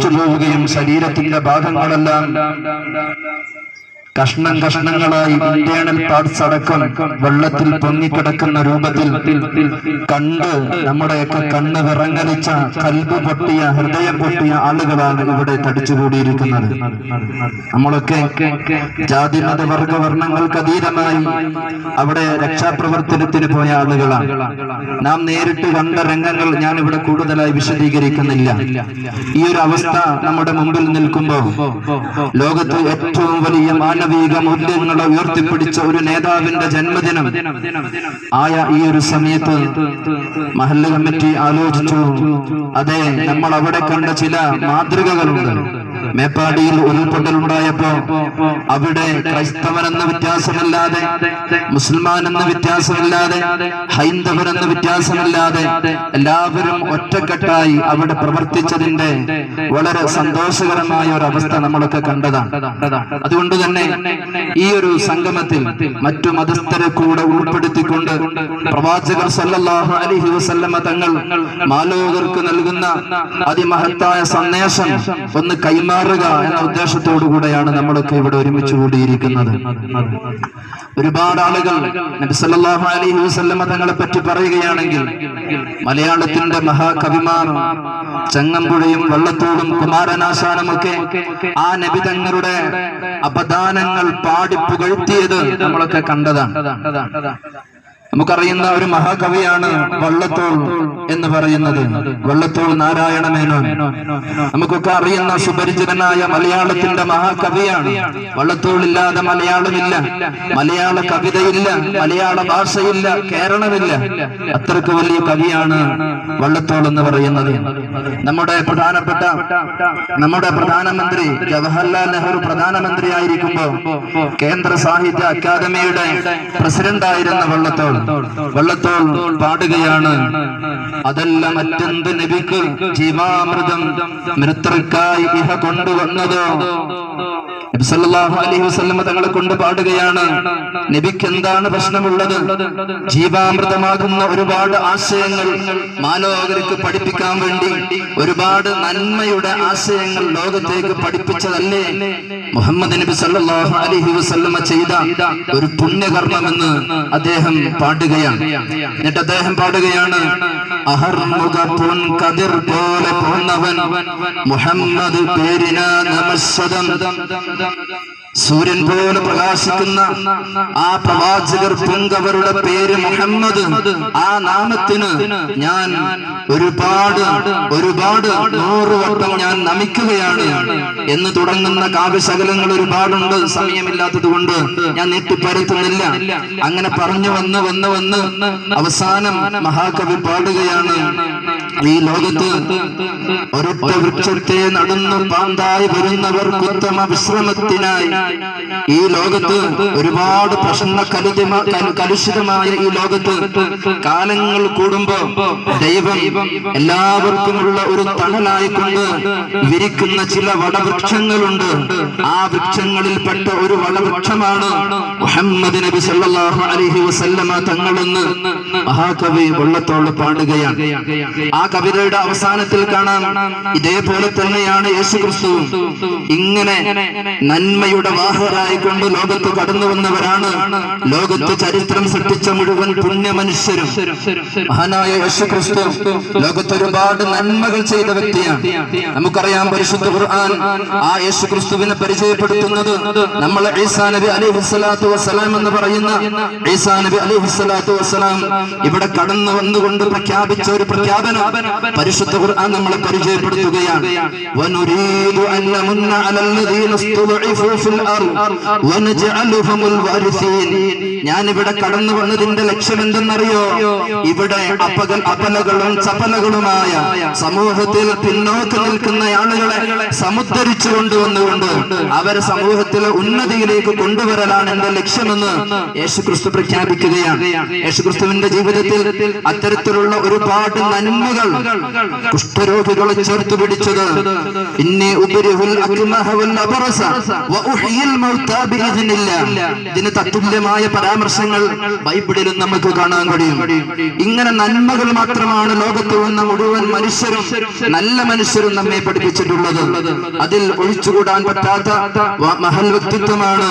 ഒലിച്ചു പോവുകയും ശരീരത്തിന്റെ ഭാഗങ്ങളെല്ലാം കഷ്ണം കഷ്ണങ്ങളായി ഇന്റേണൽ പാർട്സ് അടക്കം വെള്ളത്തിൽ പൊങ്ങിക്കിടക്കുന്ന രൂപത്തിൽ കണ്ട് നമ്മുടെയൊക്കെ കണ്ണ് വിറങ്ങലിച്ച കൽബ് പൊട്ടിയ ഹൃദയം പൊട്ടിയ ആളുകളാണ് ഇവിടെ തടിച്ചുകൂടിയിരിക്കുന്നത്. നമ്മളൊക്കെ ജാതി മത വർഗ വർണ്ണങ്ങൾക്ക് അതീതമായി അവിടെ രക്ഷാപ്രവർത്തനത്തിന് പോയ ആളുകളാണ്. നാം നേരിട്ട് കണ്ട രംഗങ്ങൾ ഞാൻ ഇവിടെ കൂടുതലായി വിശദീകരിക്കുന്നില്ല. ഈ ഒരു അവസ്ഥ നമ്മുടെ മുമ്പിൽ നിൽക്കുമ്പോൾ ലോകത്ത് ഏറ്റവും വലിയ മാനവിക മൂല്യങ്ങളെ ഉയർത്തിപ്പിടിച്ച ഒരു നേതാവിന്റെ ജന്മദിനം ആയ ഈ ഒരു സമയത്ത് മഹല്ല് കമ്മിറ്റി ആലോചിച്ചു, അതെ, നമ്മൾ അവിടെ കണ്ട ചില മാതൃകകളുണ്ട്. മേപ്പാടിയിൽ ഉരുൾപൊട്ടലുണ്ടായപ്പോ അവിടെ ക്രൈസ്തവനെന്ന വ്യത്യാസമില്ലാതെ, മുസ്ലിമാൻ എന്ന വ്യത്യാസമില്ലാതെ, ഹൈന്ദവരെന്ന വ്യത്യാസമില്ലാതെ എല്ലാവരും ഒറ്റക്കെട്ടായി അവിടെ പ്രവർത്തിച്ചതിന്റെ വളരെ സന്തോഷകരമായ ഒരു അവസ്ഥ നമ്മളൊക്കെ കണ്ടതാണ്. അതുകൊണ്ട് തന്നെ ഈ ഒരു സംഗമത്തിൽ മറ്റു മതസ്ഥരെ കൂടെ ഉൾപ്പെടുത്തിക്കൊണ്ട് പ്രവാചകർ സല്ലല്ലാഹു അലൈഹി വസല്ലമ തങ്ങൾ മാലോകർക്ക് നൽകുന്ന അതിമഹത്തായ സന്ദേശം ഒന്ന് കൈമാറുക എന്ന ഉദ്ദേശത്തോടു കൂടെയാണ് നമ്മളൊക്കെ ഇവിടെ ഒരുമിച്ച് കൂടിയിരിക്കുന്നത്. ഒരുപാട് ആളുകൾ നബി സല്ലല്ലാഹു അലൈഹി വസല്ലമ തങ്ങളെ പറ്റി പറയുകയാണെങ്കിൽ മലയാളത്തിന്റെ മഹാകവിമാർ ചങ്ങമ്പുഴയും വള്ളത്തോളും കുമാരനാശാനുമൊക്കെ ആ നബി തങ്ങളുടെ അപദാനങ്ങൾ പാടി പുകഴ്ത്തിയത് നമ്മളൊക്കെ കണ്ടതാണ്. നമുക്കറിയുന്ന ഒരു മഹാകവിയാണ് വള്ളത്തോൾ എന്ന് പറയുന്നത്, വള്ളത്തോൾ നാരായണ മേനോൻ. നമുക്കൊക്കെ അറിയുന്ന സുപരിചിതനായ മലയാളത്തിന്റെ മഹാകവിയാണ്. വള്ളത്തോളില്ലാതെ മലയാളമില്ല, മലയാള കവിതയില്ല, മലയാള ഭാഷയില്ല, കേരളമില്ല. അത്രക്ക് വലിയ കവിയാണ് വള്ളത്തോൾ എന്ന് പറയുന്നത്. നമ്മുടെ പ്രധാനമന്ത്രി ജവഹർലാൽ നെഹ്റു പ്രധാനമന്ത്രി ആയിരിക്കുമ്പോ കേന്ദ്ര സാഹിത്യ അക്കാദമിയുടെ പ്രസിഡന്റായിരുന്ന വള്ളത്തോൾ പാടുകയാണ്, അതല്ല മറ്റെന്ത് നബിക്ക് ജീവാമൃതം മൃത്രക്കായി ഇഹ കൊണ്ടുവന്നതോ. നബി സല്ലല്ലാഹു അലൈഹി വസല്ലമ തങ്ങളെ കൊണ്ട് പാടുകയാണ്, നബിക്ക് എന്താണ് പ്രശ്നമുള്ളത്? ജീവാമൃതമാകുന്ന ഒരുപാട് ആശയങ്ങൾ മാലോകർക്ക് പഠിപ്പിക്കാൻ വേണ്ടി ഒരുപാട് നന്മയുടെ ആശയങ്ങൾ ലോകത്തേക്ക് പഠിപ്പിച്ചതല്ലേ മുഹമ്മദ് നബി സല്ലല്ലാഹു അലൈഹി വസല്ലമ ചെയ്ത ഒരു പുണ്യകർമ്മമെന്ന് അദ്ദേഹം പാടുകയാണ്. എന്നിട്ട് അദ്ദേഹം പാടുകയാണ്, അഹർമുഖ പൊൻ കതിർ പോലെ പോന്നവൻ മുഹമ്മദ് പേരിനാ നമസ്സദം. സൂര്യൻ പോലെ പ്രകാശിക്കുന്ന ആ പ്രവാചകർ പുങ്കവരുടെ പേര് മുഹമ്മദ്, ആ നാമത്തിന് ഞാൻ ഒരുപാട് 100 വട്ടം ഞാൻ നമിക്കുകയാണ് എന്ന് തുടങ്ങുന്ന കാവ്യശകലങ്ങൾ ഒരുപാടുണ്ട്. സമയമില്ലാത്തത് കൊണ്ട് ഞാൻ നീട്ടിപ്പരത്തുന്നില്ല. അങ്ങനെ പറഞ്ഞു വന്ന് അവസാനം മഹാകവി പാടുകയാണ്, ഈ ലോകത്ത് ഒരൊറ്റ വൃക്ഷത്തെ നടന്നു പാന്തായി വരുന്നവർക്ക് ഉത്തമ വിശ്രമത്തിനായി ഈ ലോകത്ത് ഒരുപാട് കലുഷിതമായ ഈ ലോകത്ത് കാലങ്ങൾ കൂടുമ്പോ ദൈവം എല്ലാവർക്കുമുള്ള ഒരു തണലായിക്കൊണ്ട് വിരിക്കുന്ന ചില വടവൃക്ഷങ്ങളുണ്ട്. ആ വൃക്ഷങ്ങളിൽപ്പെട്ട ഒരു വടവൃക്ഷമാണ് മുഹമ്മദ് നബി സല്ലല്ലാഹു അലൈഹി വസല്ലമ തങ്ങളെന്ന് മഹാകവി വള്ളത്തോൾ പാടുകയാണ്. ആ കവിതയുടെ അവസാനത്തിൽ കാണാം, ഇതേപോലെ തന്നെയാണ് യേശുക്രിസ്തു. ഇങ്ങനെ നന്മയുടെ വാഹകരായിക്കൊണ്ട് ലോകത്ത് കടന്നു വന്നവരാണ് ലോകത്ത് ചരിത്രം സൃഷ്ടിച്ച മുഴുവൻ പുണ്യ മനുഷ്യരും. മഹാനായ യേശുക്രിസ്തു ലോകത്ത് ഒരുപാട് നന്മകൾ ചെയ്ത വ്യക്തിയാണ്. നമുക്കറിയാം, പരിശുദ്ധ ഖുർആൻ ആ യേശുക്രിസ്തുവിനെ പരിചയപ്പെടുത്തുന്നത് നമ്മൾ ഈസാ നബി അലൈഹിസ്സലാത്തു വസ്സലാം എന്ന് പറയുന്ന ഈസാ നബി അലൈഹിസ്സലാത്തു വസ്സലാം ഇവിടെ കടന്നു വന്നുകൊണ്ട് പ്രഖ്യാപിച്ച ഒരു പ്രഖ്യാപനം പരിശുദ്ധ ഖുർആൻ നമ്മളെ പരിചയപ്പെടുത്തുകയാണ്. വനുരീദു അൻ നമുന്ന അലല്ലദീന ഇസ്തുദ്ഇഫു ഫിൽ അർദ് വനജഅലുഹുൽ വാരിസീൻ. ഞാൻ ഇവിടെ കടന്നു വന്നതിന്റെ ലക്ഷ്യം എന്തെന്നറിയോ? ഇവിടെ അപലകളും ചപലകളുമായ സമൂഹത്തിൽ പിന്നോട്ട് നിൽക്കുന്ന ആളുകളെ സമുദ്ധരിച്ചു കൊണ്ടുവന്നുകൊണ്ട് അവരെ സമൂഹത്തിലെ ഉന്നതിയിലേക്ക് കൊണ്ടുവരലാണ് എന്റെ ലക്ഷ്യമെന്ന് യേശുക്രിസ്തു പ്രഖ്യാപിക്കുകയാണ്. യേശുക്രിസ്തുവിന്റെ ജീവിതത്തിൽ അത്തരത്തിലുള്ള ഒരുപാട് നന്മകൾ നന്മകൾ. കുഷ്ഠരോഗികളെ ചേർത്ത് പിടിച്ചത് ഇന്നി ഉബ്രിഹുൽ അക്മഹ വൽ അബ്റസ വഉഹ്യിൽ മൗതാ ബിഇദ്നില്ലാഹ്. ഇതിന് തത്തുല്യമായ പരാമർശങ്ങൾ ബൈബിളിലും നമുക്ക് കാണാൻ കഴിയും. ഇങ്ങനെ നന്മകൾ മാത്രമാണ് ലോകത്ത് വന്ന മുഴുവൻ മനുഷ്യരും, നല്ല മനുഷ്യരും നമ്മെ പഠിപ്പിച്ചിട്ടുള്ളത്. അതിൽ ഒഴിച്ചുകൂടാൻ പറ്റാത്ത മഹൽ വ്യക്തിത്വമാണ്